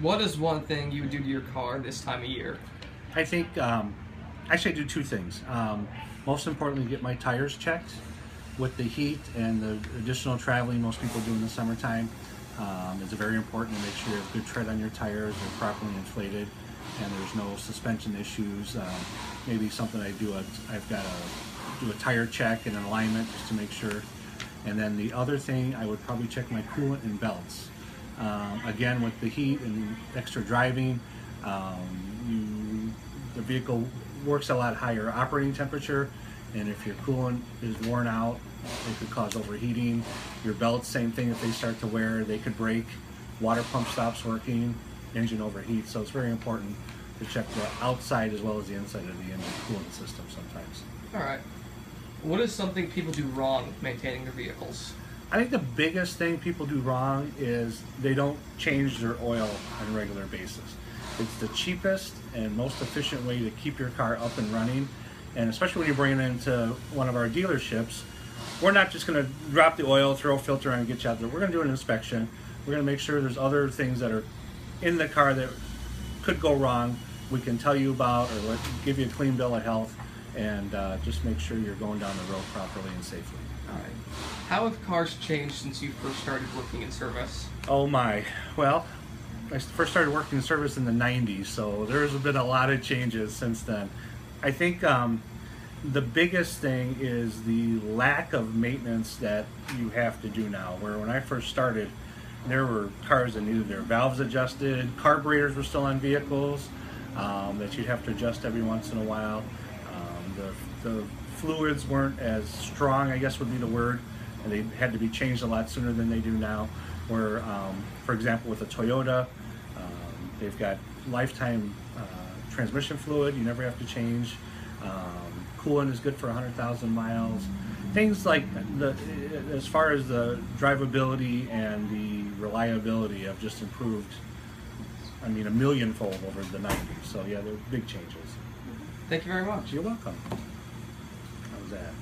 What is one thing you would do to your car this time of year? I think, actually I do two things. Most importantly, get my tires checked with the heat and the additional traveling most people do in the summertime. It's very important to make sure you have good tread on your tires, they're properly inflated, and there's no suspension issues. Maybe something I've got to do a tire check and an alignment just to make sure. And then the other thing, I would probably check my coolant and belts. Again, with the heat and extra driving, the vehicle works a lot higher operating temperature, and if your coolant is worn out, it could cause overheating. Your belts, same thing, if they start to wear, they could break. Water pump stops working, engine overheats, so it's very important to check the outside as well as the inside of the engine coolant system sometimes. All right. What is something people do wrong with maintaining their vehicles? I think the biggest thing people do wrong is they don't change their oil on a regular basis. It's the cheapest and most efficient way to keep your car up and running, and especially when you're bringing it into one of our dealerships, we're not just going to drop the oil, throw a filter on, and get you out there. We're going to do an inspection. We're going to make sure there's other things that are in the car that could go wrong we can tell you about, or give you a clean bill of health, and just make sure you're going down the road properly and safely. All right. How have cars changed since you first started working in service? Oh my. Well, I first started working in service in the 90s, so there's been a lot of changes since then. I think the biggest thing is the lack of maintenance that you have to do now, where when I first started, there were cars that needed their valves adjusted, carburetors were still on vehicles that you'd have to adjust every once in a while. The fluids weren't as strong, I guess would be the word, and they had to be changed a lot sooner than they do now. Where, for example, with a Toyota, they've got lifetime transmission fluid, you never have to change. Coolant is good for 100,000 miles. Things like as far as the drivability and the reliability have just improved, I mean, a millionfold over the 90s. So yeah, they're big changes. Thank you very much. You're welcome. How was that?